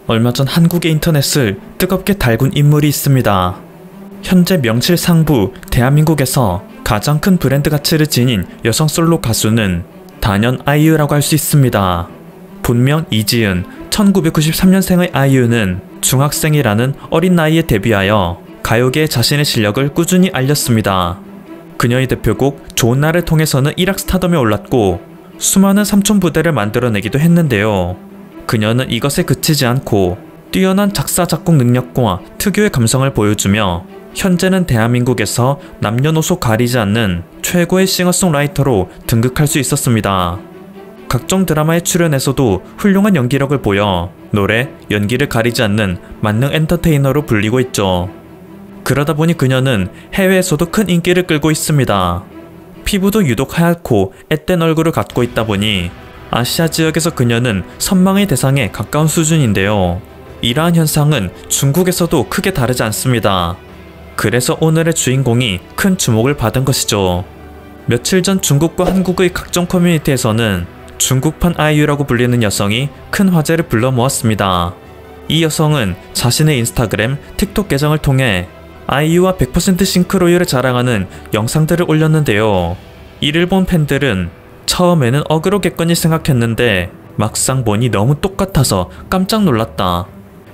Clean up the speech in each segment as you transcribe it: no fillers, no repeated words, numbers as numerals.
얼마 전 한국의 인터넷을 뜨겁게 달군 인물이 있습니다. 현재 명실상부 대한민국에서 가장 큰 브랜드 가치를 지닌 여성 솔로 가수는 단연 아이유라고 할 수 있습니다. 본명 이지은, 1993년생의 아이유는 중학생이라는 어린 나이에 데뷔하여 가요계에 자신의 실력을 꾸준히 알렸습니다. 그녀의 대표곡 좋은 날을 통해서는 1학 스타덤에 올랐고 수많은 삼촌 부대를 만들어내기도 했는데요. 그녀는 이것에 그치지 않고 뛰어난 작사 작곡 능력과 특유의 감성을 보여주며 현재는 대한민국에서 남녀노소 가리지 않는 최고의 싱어송라이터로 등극할 수 있었습니다. 각종 드라마에 출연해서도 훌륭한 연기력을 보여 노래, 연기를 가리지 않는 만능 엔터테이너로 불리고 있죠. 그러다 보니 그녀는 해외에서도 큰 인기를 끌고 있습니다. 피부도 유독 하얗고 앳된 얼굴을 갖고 있다 보니 아시아 지역에서 그녀는 선망의 대상에 가까운 수준인데요. 이러한 현상은 중국에서도 크게 다르지 않습니다. 그래서 오늘의 주인공이 큰 주목을 받은 것이죠. 며칠 전 중국과 한국의 각종 커뮤니티에서는 중국판 아이유라고 불리는 여성이 큰 화제를 불러 모았습니다. 이 여성은 자신의 인스타그램, 틱톡 계정을 통해 아이유와 100% 싱크로율을 자랑하는 영상들을 올렸는데요. 이를 본 팬들은 처음에는 어그로겠거니 생각했는데 막상 보니 너무 똑같아서 깜짝 놀랐다.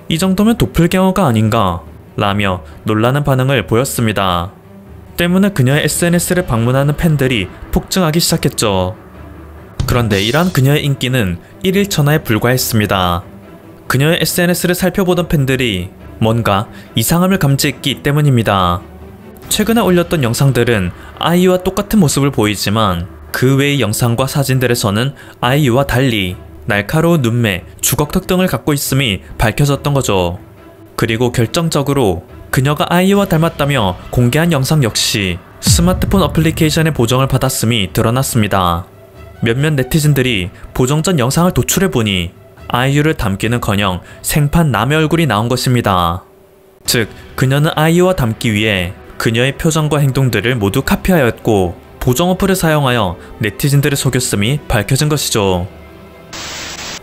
이 정도면 도플갱어가 아닌가? 라며 놀라는 반응을 보였습니다. 때문에 그녀의 SNS를 방문하는 팬들이 폭증하기 시작했죠. 그런데 이러한 그녀의 인기는 1일 천하에 불과했습니다. 그녀의 SNS를 살펴보던 팬들이 뭔가 이상함을 감지했기 때문입니다. 최근에 올렸던 영상들은 아이유와 똑같은 모습을 보이지만 그 외의 영상과 사진들에서는 아이유와 달리 날카로운 눈매, 주걱턱 등을 갖고 있음이 밝혀졌던 거죠. 그리고 결정적으로 그녀가 아이유와 닮았다며 공개한 영상 역시 스마트폰 어플리케이션의 보정을 받았음이 드러났습니다. 몇몇 네티즌들이 보정 전 영상을 도출해보니 아이유를 닮기는커녕 생판 남의 얼굴이 나온 것입니다. 즉, 그녀는 아이유와 닮기 위해 그녀의 표정과 행동들을 모두 카피하였고 보정 어플을 사용하여 네티즌들을 속였음이 밝혀진 것이죠.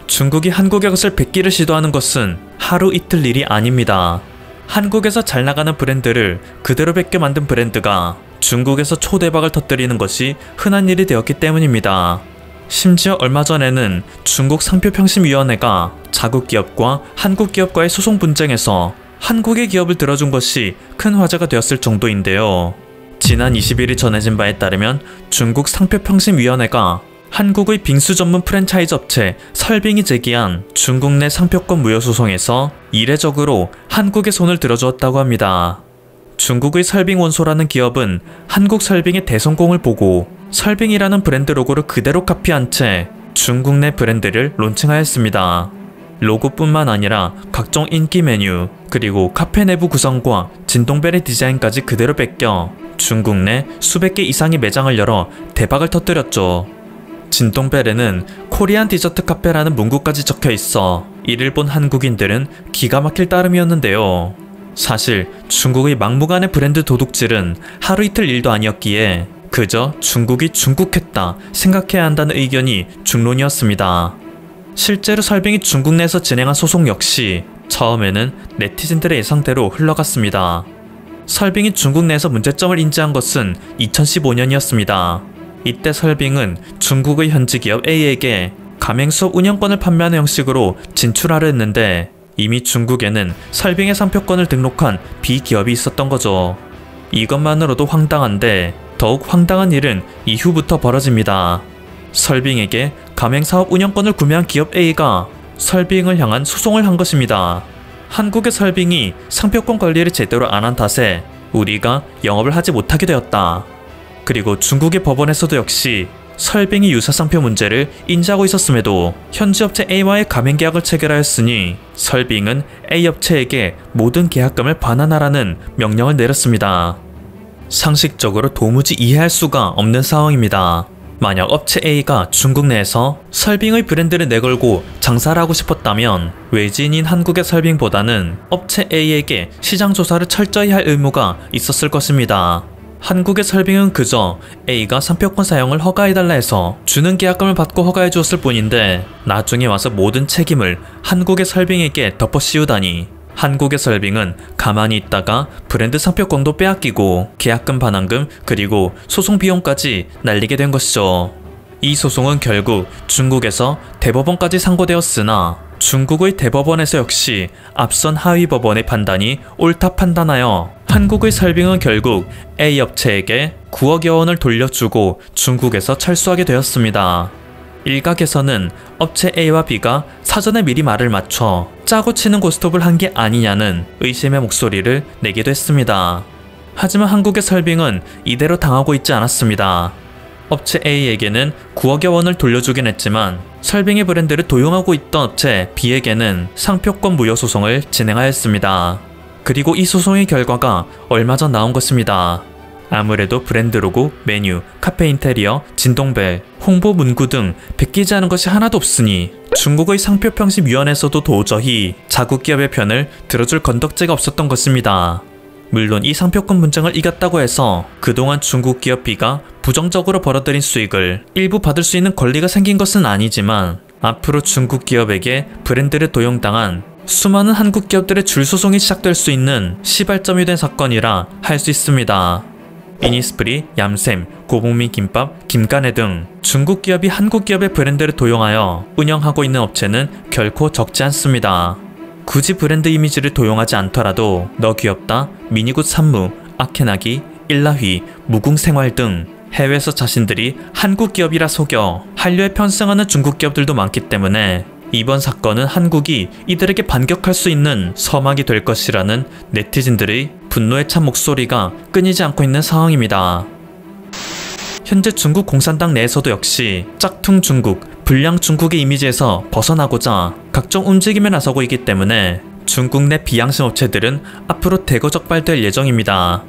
중국이 한국의 것을 뺏기를 시도하는 것은 하루 이틀 일이 아닙니다. 한국에서 잘 나가는 브랜드를 그대로 뺏겨 만든 브랜드가 중국에서 초대박을 터뜨리는 것이 흔한 일이 되었기 때문입니다. 심지어 얼마 전에는 중국 상표평심위원회가 자국 기업과 한국 기업과의 소송 분쟁에서 한국의 기업을 들어준 것이 큰 화제가 되었을 정도인데요. 지난 21일 전해진 바에 따르면 중국 상표평심위원회가 한국의 빙수 전문 프랜차이즈 업체 설빙이 제기한 중국 내 상표권 무효 소송에서 이례적으로 한국의 손을 들어주었다고 합니다. 중국의 설빙원소라는 기업은 한국 설빙의 대성공을 보고 설빙이라는 브랜드 로고를 그대로 카피한 채 중국 내 브랜드를 론칭하였습니다. 로고뿐만 아니라 각종 인기 메뉴, 그리고 카페 내부 구성과 진동벨의 디자인까지 그대로 뺏겨 중국 내 수백 개 이상의 매장을 열어 대박을 터뜨렸죠. 진동벨에는 코리안 디저트 카페라는 문구까지 적혀 있어 이를 본 한국인들은 기가 막힐 따름이었는데요. 사실 중국의 막무가내 브랜드 도둑질은 하루 이틀 일도 아니었기에 그저 중국이 중국했다 생각해야 한다는 의견이 중론이었습니다. 실제로 설빙이 중국 내에서 진행한 소송 역시 처음에는 네티즌들의 예상대로 흘러갔습니다. 설빙이 중국 내에서 문제점을 인지한 것은 2015년이었습니다. 이때 설빙은 중국의 현지 기업 A에게 가맹수업 운영권을 판매하는 형식으로 진출하려 했는데 이미 중국에는 설빙의 상표권을 등록한 B기업이 있었던 거죠. 이것만으로도 황당한데 더욱 황당한 일은 이후부터 벌어집니다. 설빙에게 가맹사업 운영권을 구매한 기업 A가 설빙을 향한 소송을 한 것입니다. 한국의 설빙이 상표권 관리를 제대로 안 한 탓에 우리가 영업을 하지 못하게 되었다. 그리고 중국의 법원에서도 역시 설빙이 유사상표 문제를 인지하고 있었음에도 현지 업체 A와의 가맹계약을 체결하였으니 설빙은 A 업체에게 모든 계약금을 반환하라는 명령을 내렸습니다. 상식적으로 도무지 이해할 수가 없는 상황입니다. 만약 업체 A가 중국 내에서 설빙의 브랜드를 내걸고 장사를 하고 싶었다면 외지인인 한국의 설빙보다는 업체 A에게 시장 조사를 철저히 할 의무가 있었을 것입니다. 한국의 설빙은 그저 A가 상표권 사용을 허가해달라 해서 주는 계약금을 받고 허가해 주었을 뿐인데 나중에 와서 모든 책임을 한국의 설빙에게 덮어 씌우다니 한국의 설빙은 가만히 있다가 브랜드 상표권도 빼앗기고 계약금 반환금 그리고 소송 비용까지 날리게 된 것이죠. 이 소송은 결국 중국에서 대법원까지 상고되었으나 중국의 대법원에서 역시 앞선 하위 법원의 판단이 옳다 판단하여 한국의 설빙은 결국 A 업체에게 9억여 원을 돌려주고 중국에서 철수하게 되었습니다. 일각에서는 업체 A와 B가 사전에 미리 말을 맞춰 짜고 치는 고스톱을 한 게 아니냐는 의심의 목소리를 내기도 했습니다. 하지만 한국의 설빙은 이대로 당하고 있지 않았습니다. 업체 A에게는 9억여 원을 돌려주긴 했지만 설빙의 브랜드를 도용하고 있던 업체 B에게는 상표권 무효 소송을 진행하였습니다. 그리고 이 소송의 결과가 얼마 전 나온 것입니다. 아무래도 브랜드 로고, 메뉴, 카페 인테리어, 진동벨, 홍보 문구 등 베끼지 않은 것이 하나도 없으니 중국의 상표평심위원회에서도 도저히 자국 기업의 편을 들어줄 건덕지가 없었던 것입니다. 물론 이 상표권 분쟁을 이겼다고 해서 그동안 중국 기업 B가 부정적으로 벌어들인 수익을 일부 받을 수 있는 권리가 생긴 것은 아니지만 앞으로 중국 기업에게 브랜드를 도용당한 수많은 한국 기업들의 줄소송이 시작될 수 있는 시발점이 된 사건이라 할 수 있습니다. 이니스프리, 얌샘, 고봉민 김밥, 김가네 등 중국 기업이 한국 기업의 브랜드를 도용하여 운영하고 있는 업체는 결코 적지 않습니다. 굳이 브랜드 이미지를 도용하지 않더라도 너 귀엽다, 미니굿 산무, 아케나기, 일라휘, 무궁생활 등 해외에서 자신들이 한국 기업이라 속여 한류에 편승하는 중국 기업들도 많기 때문에 이번 사건은 한국이 이들에게 반격할 수 있는 서막이 될 것이라는 네티즌들의 분노에 찬 목소리가 끊이지 않고 있는 상황입니다. 현재 중국 공산당 내에서도 역시 짝퉁 중국, 불량 중국의 이미지에서 벗어나고자 각종 움직임에 나서고 있기 때문에 중국 내 비양심 업체들은 앞으로 대거 적발될 예정입니다.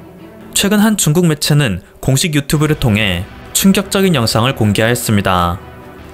최근 한 중국 매체는 공식 유튜브를 통해 충격적인 영상을 공개하였습니다.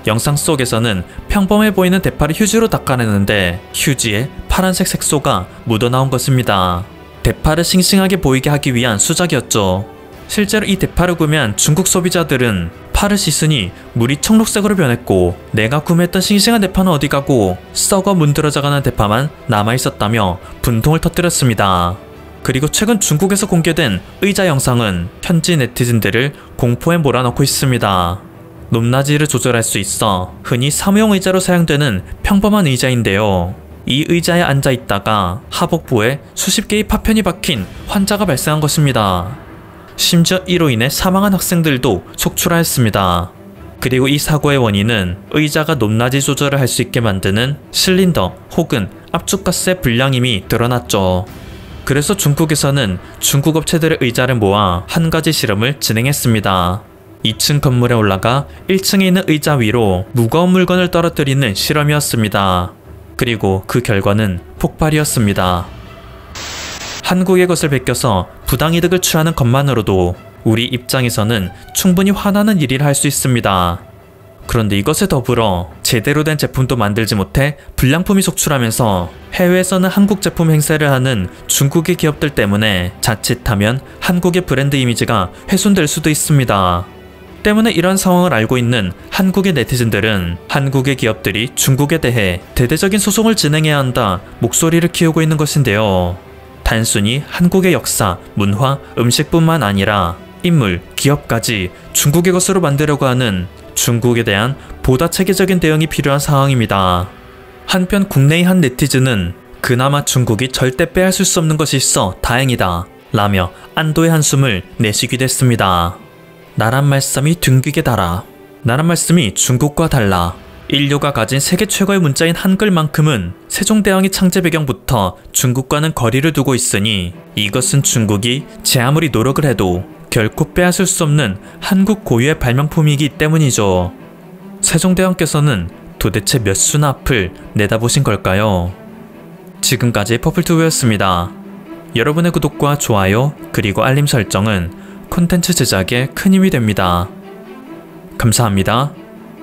영상 속에서는 평범해 보이는 대파를 휴지로 닦아내는데 휴지에 파란색 색소가 묻어나온 것입니다. 대파를 싱싱하게 보이게 하기 위한 수작이었죠. 실제로 이 대파를 구매한 중국 소비자들은 파를 씻으니 물이 청록색으로 변했고 내가 구매했던 싱싱한 대파는 어디 가고 썩어 문드러져가는 대파만 남아있었다며 분통을 터뜨렸습니다. 그리고 최근 중국에서 공개된 의자 영상은 현지 네티즌들을 공포에 몰아넣고 있습니다. 높낮이를 조절할 수 있어 흔히 사무용 의자로 사용되는 평범한 의자인데요. 이 의자에 앉아있다가 하복부에 수십 개의 파편이 박힌 환자가 발생한 것입니다. 심지어 이로 인해 사망한 학생들도 속출하였습니다. 그리고 이 사고의 원인은 의자가 높낮이 조절을 할 수 있게 만드는 실린더 혹은 압축가스의 불량임이 드러났죠. 그래서 중국에서는 중국 업체들의 의자를 모아 한 가지 실험을 진행했습니다. 2층 건물에 올라가 1층에 있는 의자 위로 무거운 물건을 떨어뜨리는 실험이었습니다. 그리고 그 결과는 폭발이었습니다. 한국의 것을 베껴서 부당이득을 취하는 것만으로도 우리 입장에서는 충분히 화나는 일이라 할 수 있습니다. 그런데 이것에 더불어 제대로 된 제품도 만들지 못해 불량품이 속출하면서 해외에서는 한국 제품 행세를 하는 중국의 기업들 때문에 자칫하면 한국의 브랜드 이미지가 훼손될 수도 있습니다. 때문에 이런 상황을 알고 있는 한국의 네티즌들은 한국의 기업들이 중국에 대해 대대적인 소송을 진행해야 한다 목소리를 키우고 있는 것인데요. 단순히 한국의 역사, 문화, 음식뿐만 아니라 인물, 기업까지 중국의 것으로 만들려고 하는 중국에 대한 보다 체계적인 대응이 필요한 상황입니다. 한편 국내의 한 네티즌은 그나마 중국이 절대 빼앗을 수 없는 것이 있어 다행이다 라며 안도의 한숨을 내쉬기도 했습니다. 나란 말씀이 둥기게 달아. 나란 말씀이 중국과 달라. 인류가 가진 세계 최고의 문자인 한글만큼은 세종대왕의 창제 배경부터 중국과는 거리를 두고 있으니 이것은 중국이 제 아무리 노력을 해도 결코 빼앗을 수 없는 한국 고유의 발명품이기 때문이죠. 세종대왕께서는 도대체 몇 수나 앞을 내다보신 걸까요? 지금까지 퍼플투브였습니다. 여러분의 구독과 좋아요 그리고 알림 설정은 콘텐츠 제작에 큰 힘이 됩니다. 감사합니다.